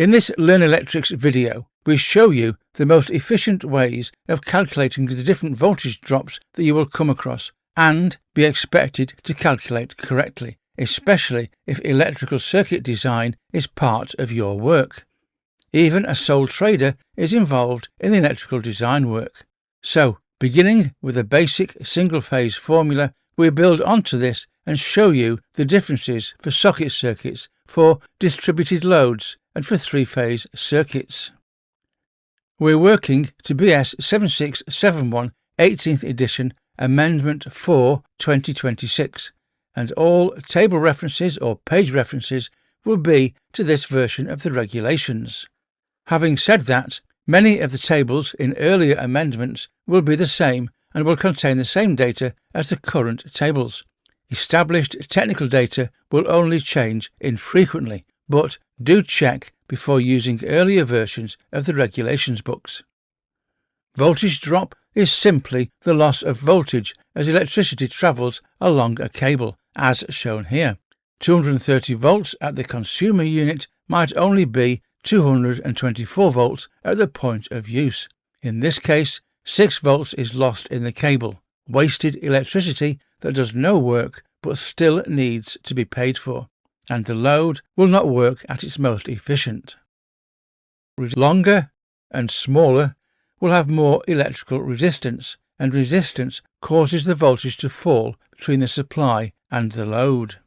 In this Learn Electrics video, we show you the most efficient ways of calculating the different voltage drops that you will come across and be expected to calculate correctly, especially if electrical circuit design is part of your work. Even a sole trader is involved in the electrical design work. So, beginning with a basic single-phase formula, we build onto this and show you the differences for socket circuits, for distributed loads, and for three-phase circuits. We're working to BS 7671 18th edition Amendment 4 2026, and all table references or page references will be to this version of the regulations. Having said that, many of the tables in earlier amendments will be the same and will contain the same data as the current tables. Established technical data will only change infrequently, but do check before using earlier versions of the regulations books. Voltage drop is simply the loss of voltage as electricity travels along a cable, as shown here. 230 volts at the consumer unit might only be 224 volts at the point of use. In this case, 6 volts is lost in the cable, wasted electricity that does no work but still needs to be paid for, and the load will not work at its most efficient. Longer and smaller will have more electrical resistance, and resistance causes the voltage to fall between the supply and the load.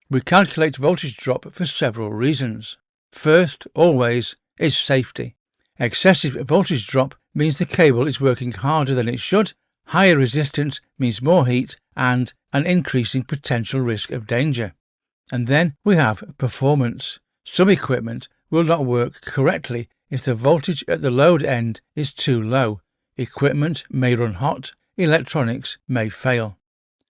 We calculate voltage drop for several reasons. First, always, is safety. Excessive voltage drop means the cable is working harder than it should, higher resistance means more heat, and an increasing potential risk of danger. And then we have performance. Some equipment will not work correctly if the voltage at the load end is too low. Equipment may run hot, electronics may fail.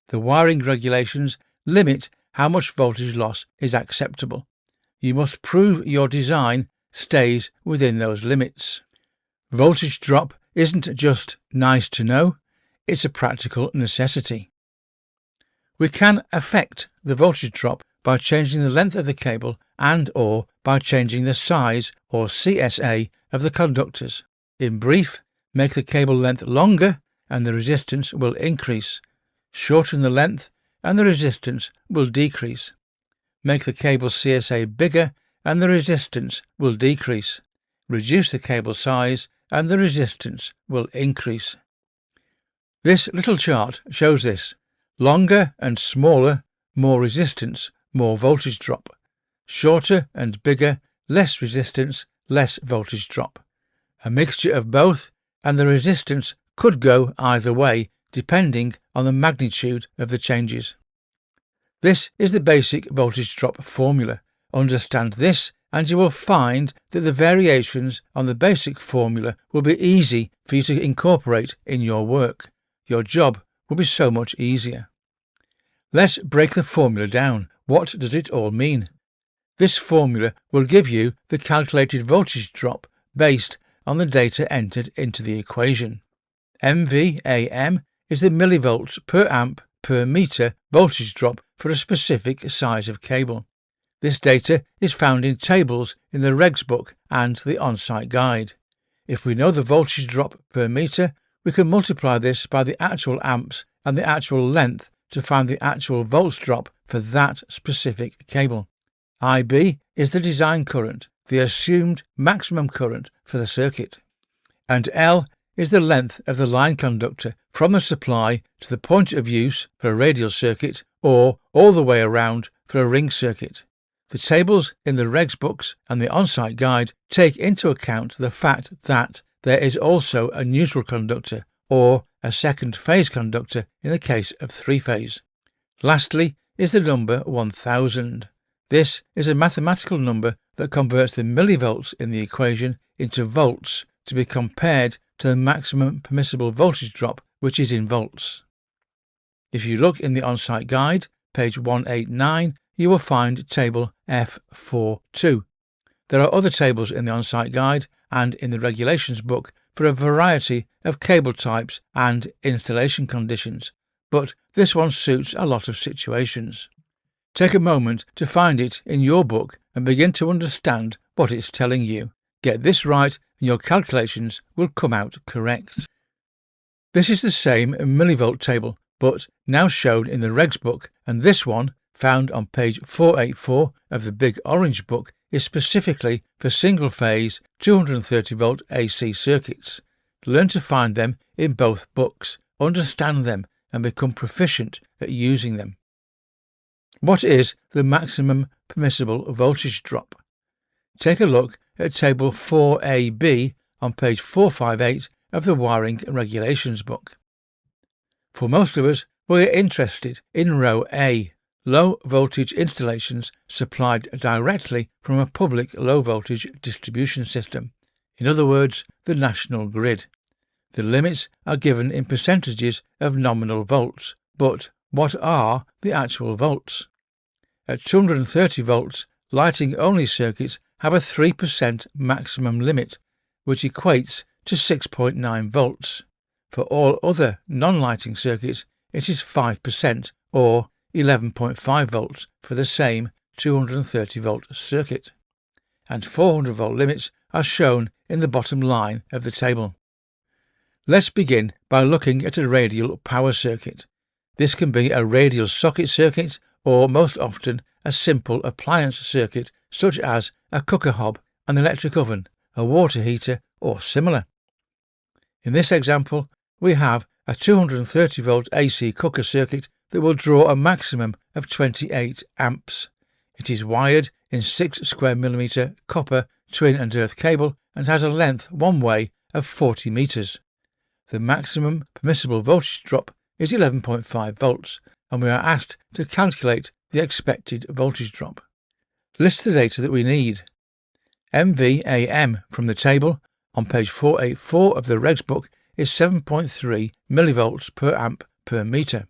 The wiring regulations limit how much voltage loss is acceptable. You must prove your design stays within those limits. Voltage drop isn't just nice to know, it's a practical necessity. We can affect the voltage drop by changing the length of the cable and/or by changing the size or CSA of the conductors. In brief, make the cable length longer and the resistance will increase. Shorten the length and the resistance will decrease. Make the cable CSA bigger and the resistance will decrease. Reduce the cable size and the resistance will increase. This little chart shows this. Longer and smaller, more resistance, more voltage drop. Shorter and bigger, less resistance, less voltage drop. A mixture of both, and the resistance could go either way depending on the magnitude of the changes. This is the basic voltage drop formula. Understand this and you will find that the variations on the basic formula will be easy for you to incorporate in your work. Your job will be so much easier. Let's break the formula down. What does it all mean? This formula will give you the calculated voltage drop based on the data entered into the equation. MVAM is the millivolts per amp per meter voltage drop for a specific size of cable. This data is found in tables in the regs book and the on-site guide. If we know the voltage drop per meter, we can multiply this by the actual amps and the actual length to find the actual volts drop for that specific cable. IB is the design current, the assumed maximum current for the circuit. And L is the length of the line conductor from the supply to the point of use for a radial circuit or all the way around for a ring circuit. The tables in the regs books and the on-site guide take into account the fact that there is also a neutral conductor or a second phase conductor in the case of three-phase. Lastly is the number 1000. This is a mathematical number that converts the millivolts in the equation into volts to be compared to the maximum permissible voltage drop, which is in volts. If you look in the on-site guide, page 189, you will find table F42. There are other tables in the on-site guide and in the regulations book for a variety of cable types and installation conditions, but this one suits a lot of situations. Take a moment to find it in your book and begin to understand what it's telling you. Get this right and your calculations will come out correct. This is the same millivolt table, but now shown in the regs book, and this one, found on page 484 of the big orange book, is specifically for single-phase 230-volt AC circuits. Learn to find them in both books, understand them, and become proficient at using them. What is the maximum permissible voltage drop? Take a look at Table 4AB on page 458 of the Wiring and Regulations book. For most of us, we are interested in row A, low voltage installations supplied directly from a public low voltage distribution system, in other words, the national grid. The limits are given in percentages of nominal volts, but what are the actual volts? At 230 volts, lighting-only circuits have a 3% maximum limit, which equates to 6.9 volts. For all other non-lighting circuits, it is 5%, or 11.5 volts for the same 230-volt circuit. And 400-volt limits are shown in the bottom line of the table. Let's begin by looking at a radial power circuit. This can be a radial socket circuit, or most often a simple appliance circuit such as a cooker hob, an electric oven, a water heater, or similar. In this example, we have a 230-volt AC cooker circuit that will draw a maximum of 28 amps. It is wired in 6 square millimeter copper twin and earth cable and has a length one way of 40 meters. The maximum permissible voltage drop is 11.5 volts, and we are asked to calculate the expected voltage drop. List the data that we need. MVAM from the table on page 484 of the regs book is 7.3 millivolts per amp per meter.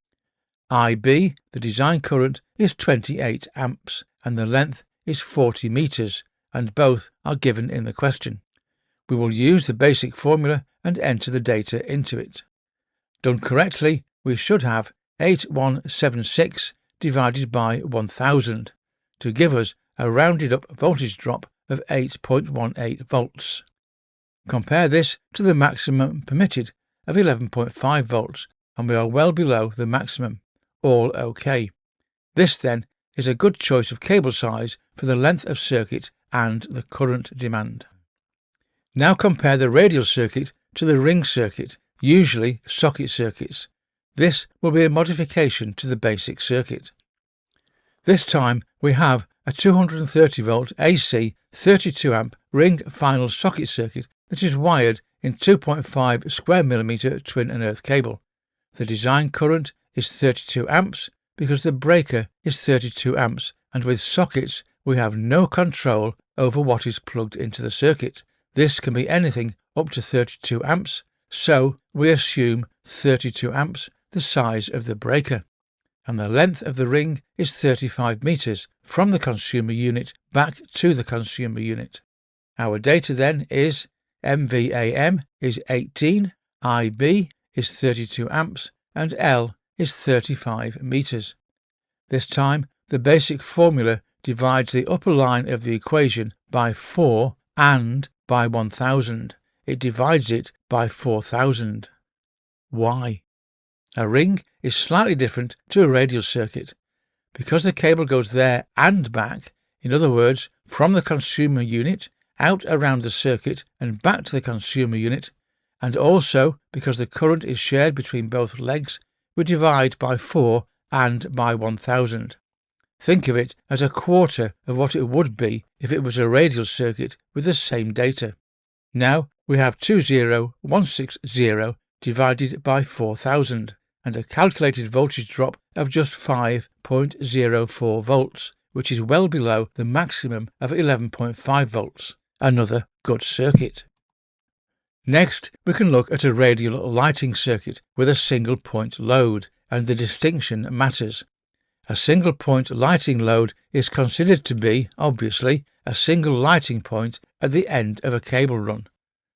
IB, the design current, is 28 amps, and the length is 40 meters, and both are given in the question. We will use the basic formula and enter the data into it. Done correctly, we should have 8176 divided by 1000 to give us a rounded up voltage drop of 8.18 volts. Compare this to the maximum permitted of 11.5 volts, and we are well below the maximum. All OK. This then is a good choice of cable size for the length of circuit and the current demand. Now compare the radial circuit to the ring circuit, usually socket circuits. This will be a modification to the basic circuit. This time we have a 230 volt AC 32 amp ring final socket circuit that is wired in 2.5 square millimeter twin and earth cable. The design current is 32 amps because the breaker is 32 amps, and with sockets we have no control over what is plugged into the circuit. This can be anything up to 32 amps, so we assume 32 amps, the size of the breaker. And the length of the ring is 35 meters from the consumer unit back to the consumer unit. Our data then is MVAM is 18, IB is 32 amps, and L is 35 meters. This time, the basic formula divides the upper line of the equation by 4 and by 1000. It divides it by 4000. Why? A ring is slightly different to a radial circuit. Because the cable goes there and back, in other words, from the consumer unit, out around the circuit and back to the consumer unit, and also because the current is shared between both legs, we divide by 4 and by 1000. Think of it as a quarter of what it would be if it was a radial circuit with the same data. Now we have 20160 divided by 4000 and a calculated voltage drop of just 5.04 volts, which is well below the maximum of 11.5 volts. Another good circuit. Next, we can look at a radial lighting circuit with a single point load, and the distinction matters. A single point lighting load is considered to be, obviously, a single lighting point at the end of a cable run,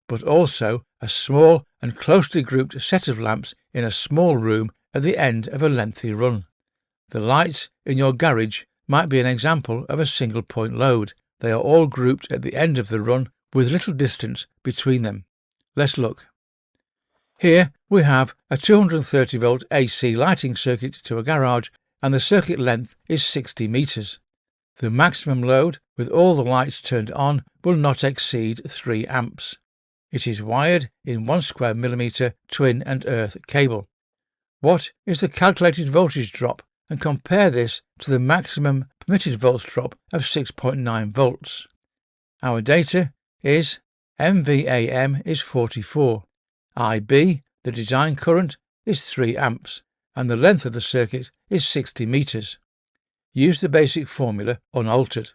but also a small and closely grouped set of lamps in a small room at the end of a lengthy run. The lights in your garage might be an example of a single point load, They are all grouped at the end of the run with little distance between them. Let's look. Here we have a 230 volt AC lighting circuit to a garage, and the circuit length is 60 meters. The maximum load with all the lights turned on will not exceed 3 amps. It is wired in 1 square millimeter twin and earth cable. What is the calculated voltage drop, and compare this to the maximum permitted volts drop of 6.9 volts. Our data is MVAM is 44, IB, the design current, is 3 amps, and the length of the circuit is 60 meters. Use the basic formula unaltered.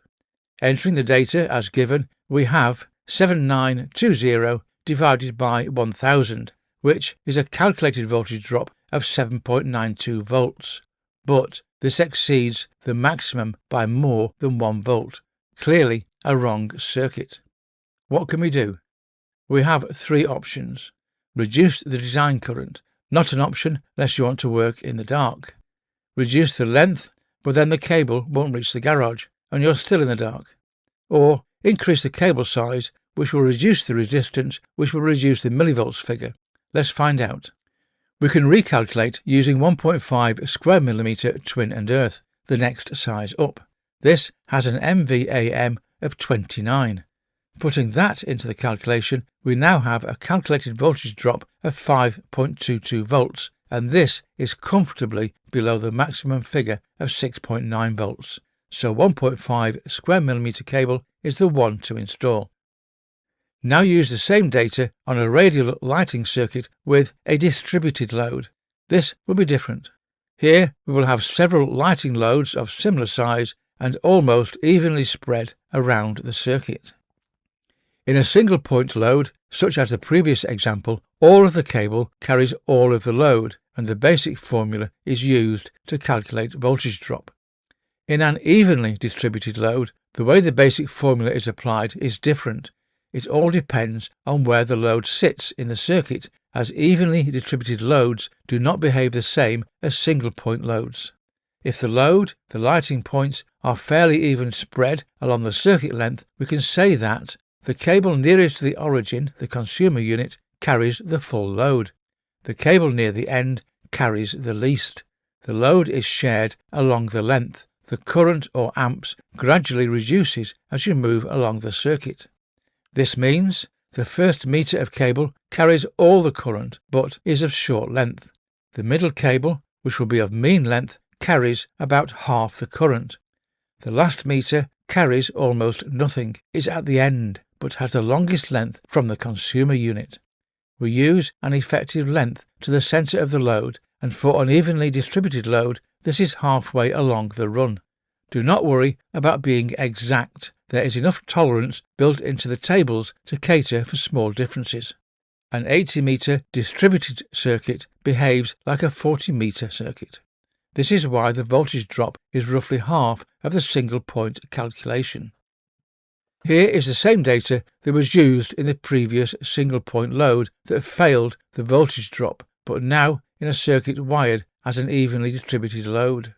Entering the data as given, we have 7920 divided by 1000, which is a calculated voltage drop of 7.92 volts. But this exceeds the maximum by more than 1 volt. Clearly a wrong circuit. What can we do? We have 3 options. Reduce the design current, not an option unless you want to work in the dark. Reduce the length, but then the cable won't reach the garage and you're still in the dark. Or increase the cable size, which will reduce the resistance, which will reduce the millivolts figure. Let's find out. We can recalculate using 1.5 square millimeter twin and earth, the next size up. This has an MVAM of 29. Putting that into the calculation, we now have a calculated voltage drop of 5.22 volts, and this is comfortably below the maximum figure of 6.9 volts. So 1.5 square millimeter cable is the one to install. Now use the same data on a radial lighting circuit with a distributed load. This will be different. Here we will have several lighting loads of similar size and almost evenly spread around the circuit. In a single point load, such as the previous example, all of the cable carries all of the load, and the basic formula is used to calculate voltage drop. In an evenly distributed load, the way the basic formula is applied is different. It all depends on where the load sits in the circuit, as evenly distributed loads do not behave the same as single point loads. If the load, the lighting points, are fairly even spread along the circuit length, we can say that the cable nearest to the origin, the consumer unit, carries the full load. The cable near the end carries the least. The load is shared along the length. The current or amps gradually reduces as you move along the circuit. This means the first meter of cable carries all the current but is of short length. The middle cable, which will be of mean length, carries about half the current. The last meter carries almost nothing, is at the end, but has the longest length from the consumer unit. We use an effective length to the centre of the load, and for an evenly distributed load, this is halfway along the run. Do not worry about being exact. There is enough tolerance built into the tables to cater for small differences. An 80-meter distributed circuit behaves like a 40-meter circuit. This is why the voltage drop is roughly half of the single point calculation. Here is the same data that was used in the previous single point load that failed the voltage drop, but now in a circuit wired as an evenly distributed load.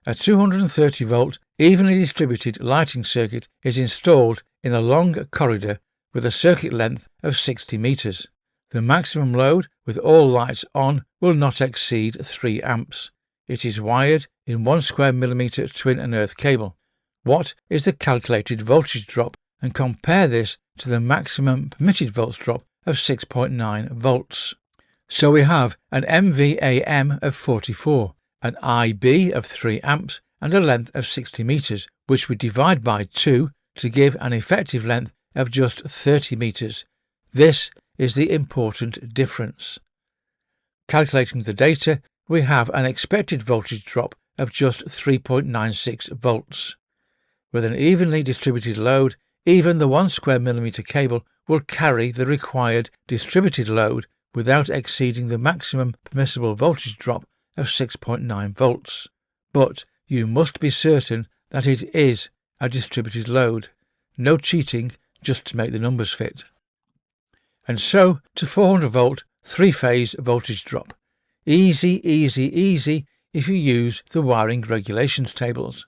A 230 volt evenly distributed lighting circuit is installed in a long corridor with a circuit length of 60 meters. The maximum load with all lights on will not exceed 3 amps. It is wired in 1 square millimeter twin and earth cable. What is the calculated voltage drop, and compare this to the maximum permitted volts drop of 6.9 volts. So we have an MVAM of 44, an IB of 3 amps and a length of 60 meters, which we divide by 2 to give an effective length of just 30 meters. This is the important difference. Calculating the data, we have an expected voltage drop of just 3.96 volts. With an evenly distributed load, even the 1 square millimeter cable will carry the required distributed load without exceeding the maximum permissible voltage drop of 6.9 volts. But you must be certain that it is a distributed load. No cheating just to make the numbers fit. And so to 400 volt 3-phase voltage drop. Easy, easy, easy if you use the wiring regulations tables.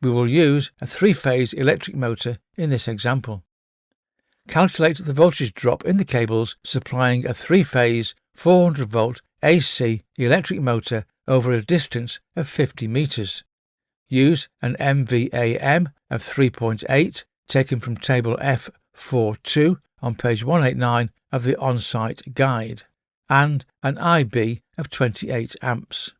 We will use a 3-phase electric motor in this example. Calculate the voltage drop in the cables supplying a 3-phase 400 volt AC electric motor over a distance of 50 meters. Use an MVAM of 3.8 taken from table F42 on page 189 of the on-site guide, and an IB of 28 amps.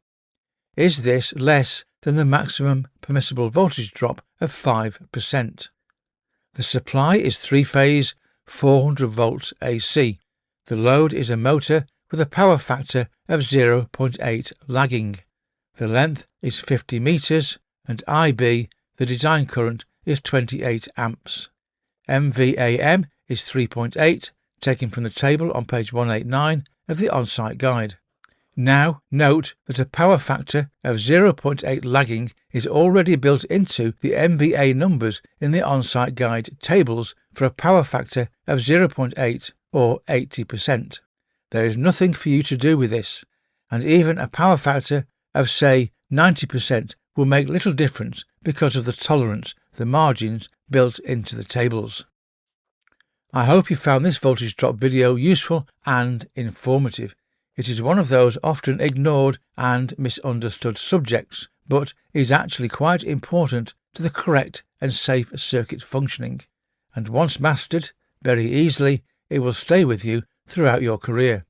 Is this less than the maximum permissible voltage drop of 5%? The supply is 3-phase 400 volts AC. The load is a motor with a power factor of 0.8 lagging. The length is 50 meters and IB, the design current, is 28 amps. MVAM is 3.8, taken from the table on page 189 of the on-site guide. Now note that a power factor of 0.8 lagging is already built into the MVA numbers in the on-site guide tables for a power factor of 0.8 or 80%. There is nothing for you to do with this, and even a power factor of, say, 90% will make little difference because of the tolerance, the margins built into the tables. I hope you found this voltage drop video useful and informative. It is one of those often ignored and misunderstood subjects, but is actually quite important to the correct and safe circuit functioning, and once mastered very easily, it will stay with you throughout your career.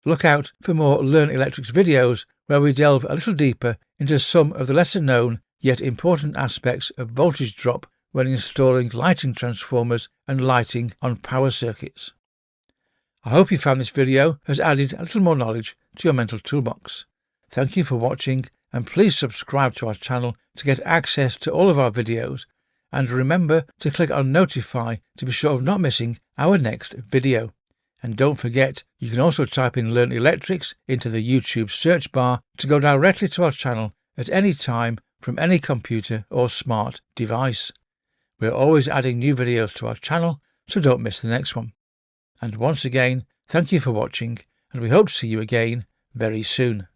Look out for more Learn Electrics videos where we delve a little deeper into some of the lesser known yet important aspects of voltage drop when installing lighting transformers and lighting on power circuits. I hope you found this video has added a little more knowledge to your mental toolbox. Thank you for watching, and please subscribe to our channel to get access to all of our videos, and remember to click on notify to be sure of not missing our next video. And don't forget, you can also type in Learn Electrics into the YouTube search bar to go directly to our channel at any time from any computer or smart device. We're always adding new videos to our channel, so don't miss the next one. And once again, thank you for watching, and we hope to see you again very soon.